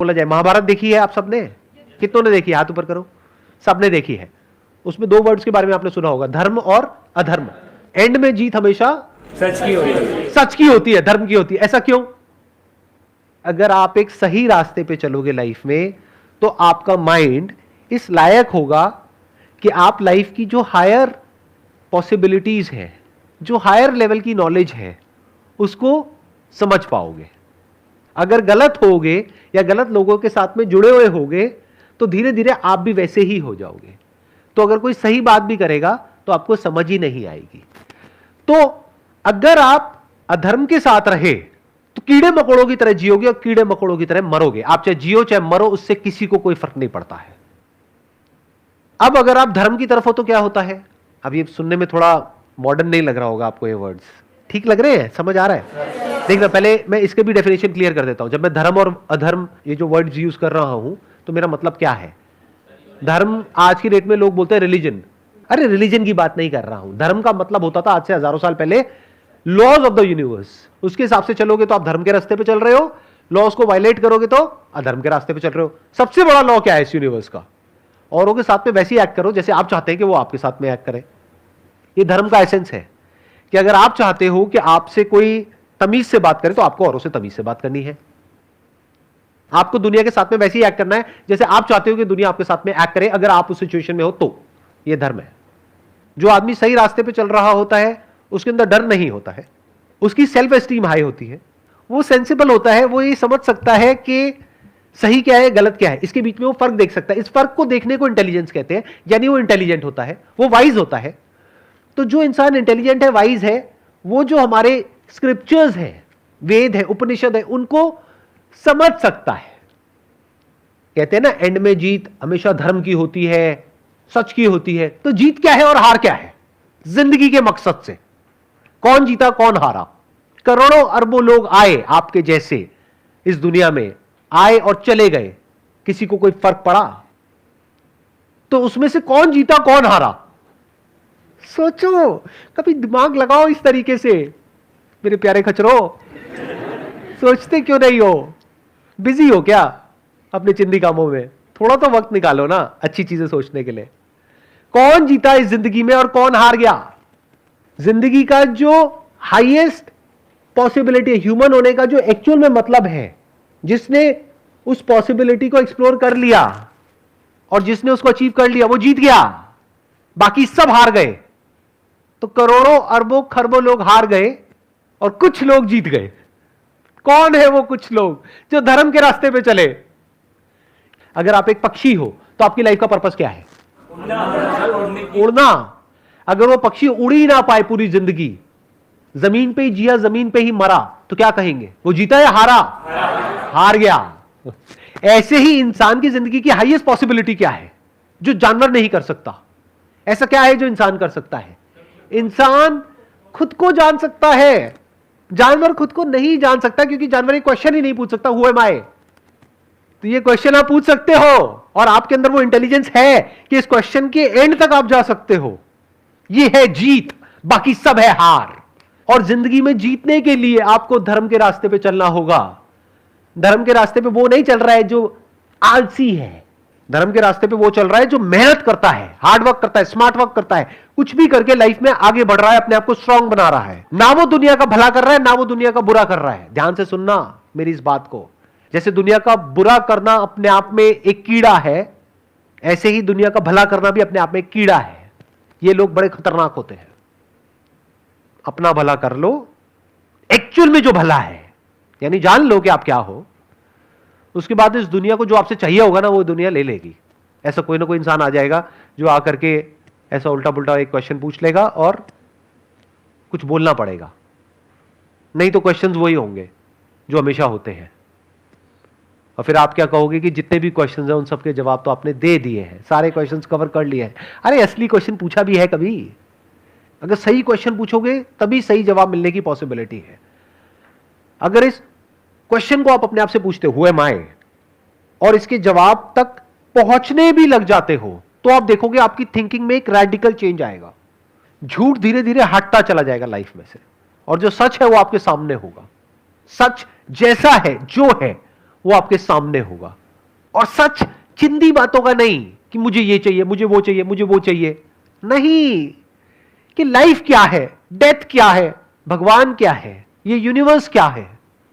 बोला जाए। महाभारत देखी है आप सबने? कितनों ने देखी है? हाथ ऊपर करो। सबने देखी है। उसमें दो वर्ड्स के बारे में आपने सुना होगा, धर्म और अधर्म। एंड में जीत हमेशा सच की होती है। सच की होती है, धर्म की होती है। ऐसा क्यों? अगर आप एक सही रास्ते पे चलोगे लाइफ में, तो आपका माइंड इस लायक होगा कि आप लाइफ की जो हायर पॉसिबिलिटीज है, जो हायर लेवल की नॉलेज है, उसको समझ पाओगे। अगर गलत होगे या गलत लोगों के साथ में जुड़े हुए होगे, तो धीरे धीरे आप भी वैसे ही हो जाओगे। तो अगर कोई सही बात भी करेगा तो आपको समझ ही नहीं आएगी। तो अगर आप अधर्म के साथ रहे तो कीड़े मकोड़ों की तरह जियोगे और कीड़े मकोड़ों की तरह मरोगे। आप चाहे जियो चाहे मरो, उससे किसी को कोई फर्क नहीं पड़ता है। अब अगर आप धर्म की तरफ हो तो क्या होता है? अब ये सुनने में थोड़ा मॉडर्न नहीं लग रहा होगा आपको, ये वर्ड्स ठीक लग रहे हैं? समझ आ रहा है? देखना, पहले मैं इसके भी डेफिनेशन क्लियर कर देता हूं। जब मैं धर्म और अधर्म ये जो वर्ड्स यूज कर रहा हूं, तो मेरा मतलब क्या है? धर्म आज की डेट में लोग बोलते हैं रिलीजन। अरे रिलीजन की बात नहीं कर रहा हूं। धर्म का मतलब होता था आज से हजारों साल पहले लॉज ऑफ द यूनिवर्स। उसके हिसाब से चलोगे तो आप धर्म के रास्ते पे चल रहे हो, लॉज को वायलेट करोगे तो अधर्म के रास्ते पे चल रहे हो। सबसे बड़ा लॉ क्या है इस यूनिवर्स का? औरों के साथ में वैसे ही एक्ट करो जैसे आप चाहते हैं कि वो आपके साथ में एक्ट करे। ये धर्म का एसेंस है कि अगर आप चाहते हो कि आपसे कोई तमीज से बात करे, तो आपको औरों से तमीज से बात करनी है। आपको दुनिया के साथ में वैसे ही एक्ट करना है जैसे आप चाहते हो कि दुनिया आपके साथ में एक्ट करे, अगर आप उस सिचुएशन में हो तो। यह धर्म है। जो आदमी सही रास्ते पे चल रहा होता है, उसके अंदर डर नहीं होता है, उसकी सेल्फ एस्टीम हाई होती है, वो सेंसिबल होता है, वो ये समझ सकता है कि सही क्या है गलत क्या है, इसके बीच में वो फर्क देख सकता है। इस फर्क को देखने को इंटेलिजेंस कहते हैं, यानी वो इंटेलिजेंट होता है, वो वाइज होता है। तो जो इंसान इंटेलिजेंट है, वाइज है, वो जो हमारे स्क्रिप्चर्स हैं, वेद है, उपनिषद है, उनको समझ सकता है। कहते हैं ना, एंड में जीत हमेशा धर्म की होती है, सच की होती है। तो जीत क्या है और हार क्या है जिंदगी के मकसद से? कौन जीता कौन हारा? करोड़ों अरबों लोग आए आपके जैसे इस दुनिया में, आए और चले गए, किसी को कोई फर्क पड़ा? तो उसमें से कौन जीता कौन हारा? सोचो, कभी दिमाग लगाओ इस तरीके से मेरे प्यारे खचरो। सोचते क्यों नहीं हो? बिजी हो क्या अपने चिंदी कामों में? थोड़ा तो वक्त निकालो ना अच्छी चीजें सोचने के लिए। कौन जीता इस जिंदगी में और कौन हार गया? जिंदगी का जो हाईएस्ट पॉसिबिलिटी है, ह्यूमन होने का जो एक्चुअल में मतलब है, जिसने उस पॉसिबिलिटी को एक्सप्लोर कर लिया और जिसने उसको अचीव कर लिया, वो जीत गया। बाकी सब हार गए। तो करोड़ों अरबों खरबों लोग हार गए और कुछ लोग जीत गए। कौन है वो कुछ लोग जो धर्म के रास्ते पे चले? अगर आप एक पक्षी हो तो आपकी लाइफ का पर्पस क्या है? उड़ना। अगर वो पक्षी उड़ ही ना पाए पूरी जिंदगी, जमीन पे ही जिया जमीन पे ही मरा, तो क्या कहेंगे? वो जीता या हारा? हार गया। ऐसे ही इंसान की जिंदगी की हाईएस्ट पॉसिबिलिटी क्या है जो जानवर नहीं कर सकता? ऐसा क्या है जो इंसान कर सकता है? इंसान खुद को जान सकता है, जानवर खुद को नहीं जान सकता, क्योंकि जानवर एक क्वेश्चन ही नहीं पूछ सकता, हु एम आई। तो ये क्वेश्चन आप पूछ सकते हो और आपके अंदर वो इंटेलिजेंस है कि इस क्वेश्चन के एंड तक आप जा सकते हो। ये है जीत, बाकी सब है हार। और जिंदगी में जीतने के लिए आपको धर्म के रास्ते पे चलना होगा। धर्म के रास्ते पे वो नहीं चल रहा है जो आलसी है, धर्म के रास्ते पे वो चल रहा है जो मेहनत करता है, हार्ड वर्क करता है, स्मार्ट वर्क करता है, कुछ भी करके लाइफ में आगे बढ़ रहा है, अपने आप को स्ट्रांग बना रहा है। ना वो दुनिया का भला कर रहा है, ना वो दुनिया का बुरा कर रहा है। ध्यान से सुनना मेरी इस बात को। जैसे दुनिया का बुरा करना अपने आप में एक कीड़ा है, ऐसे ही दुनिया का भला करना भी अपने आप में एक कीड़ा है। ये लोग बड़े खतरनाक होते हैं। अपना भला कर लो, एक्चुअल में जो भला है, यानी जान लो कि आप क्या हो। उसके बाद इस दुनिया को जो आपसे चाहिए होगा ना, वो दुनिया ले लेगी। ऐसा कोई ना कोई इंसान आ जाएगा जो आकर के ऐसा उल्टा पुल्टा एक क्वेश्चन पूछ लेगा और कुछ बोलना पड़ेगा। नहीं तो क्वेश्चंस वही होंगे जो हमेशा होते हैं। और फिर आप क्या कहोगे कि जितने भी क्वेश्चंस हैं उन सबके जवाब तो आपने दे दिए हैं, सारे क्वेश्चंस कवर कर लिए हैं। अरे असली क्वेश्चन पूछा भी है कभी? अगर सही क्वेश्चन पूछोगे तभी सही जवाब मिलने की पॉसिबिलिटी है। अगर इस क्वेश्चन को आप अपने आप से पूछते हो, हु एम आई, और इसके जवाब तक पहुंचने भी लग जाते हो, तो आप देखोगे आपकी थिंकिंग में एक रेडिकल चेंज आएगा। झूठ धीरे धीरे हटता चला जाएगा लाइफ में से, और जो सच है वो आपके सामने होगा। सच जैसा है, जो है, वो आपके सामने होगा। और सच चिंदी बातों का नहीं कि मुझे ये चाहिए, मुझे वो चाहिए, मुझे वो चाहिए, नहीं, कि लाइफ क्या है, डेथ क्या है, भगवान क्या है, ये यूनिवर्स क्या है,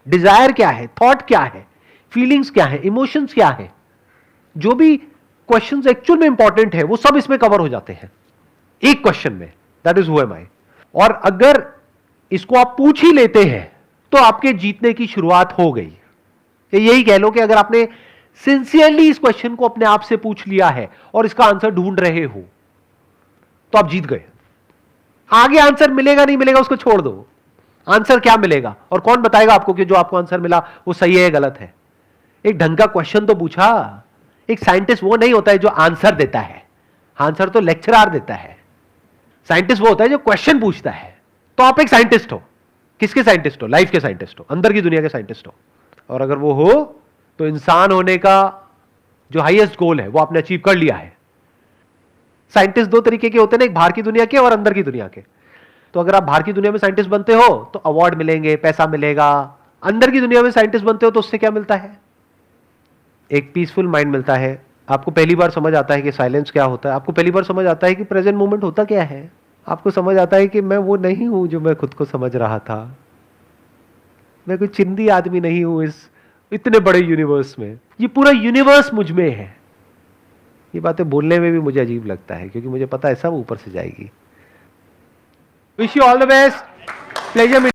डिजायर क्या है, थॉट क्या है, फीलिंग्स क्या है, इमोशंस क्या है, जो भी क्वेश्चंस एक्चुअल में इंपॉर्टेंट है वो सब इसमें कवर हो जाते हैं एक क्वेश्चन में, दैट इज हु एम आई। और अगर इसको आप पूछ ही लेते हैं तो आपके जीतने की शुरुआत हो गई। यही कह लो कि अगर आपने सिंसियरली इस क्वेश्चन को अपने आप से पूछ लिया है और इसका आंसर ढूंढ रहे हो तो आप जीत गए। आगे आंसर मिलेगा नहीं मिलेगा उसको छोड़ दो, आंसर क्या मिलेगा और कौन बताएगा आपको कि जो आपको आंसर मिला वो सही है या गलत है। एक ढंग का क्वेश्चन तो पूछा। एक साइंटिस्ट वो नहीं होता है जो आंसर देता है, आंसर तो लेक्चरर देता है। साइंटिस्ट वो होता है जो क्वेश्चन पूछता है। तो आप एक साइंटिस्ट हो, किसके साइंटिस्ट हो? लाइफ के साइंटिस्ट हो, अंदर की दुनिया के साइंटिस्ट हो। और अगर वो हो तो इंसान होने का जो हाईएस्ट गोल है वो आपने अचीव कर लिया है। साइंटिस्ट दो तरीके के होते हैं ना, एक बाहर की दुनिया के और अंदर की दुनिया के। तो अगर आप बाहर की दुनिया में साइंटिस्ट बनते हो तो अवार्ड मिलेंगे, पैसा मिलेगा। अंदर की दुनिया में साइंटिस्ट बनते हो तो उससे क्या मिलता है? एक पीसफुल माइंड मिलता है। आपको पहली बार समझ आता है कि साइलेंस क्या होता है, आपको पहली बार समझ आता है कि प्रेजेंट मोमेंट होता क्या है, आपको समझ आता है कि मैं वो नहीं हूं जो मैं खुद को समझ रहा था, मैं कोई चिंदी आदमी नहीं हूं इस इतने बड़े यूनिवर्स में, ये पूरा यूनिवर्स मुझ में है। ये बातें बोलने में भी मुझे अजीब लगता है क्योंकि मुझे पता है सब ऊपर से जाएगी। Wish you all the best, pleasure.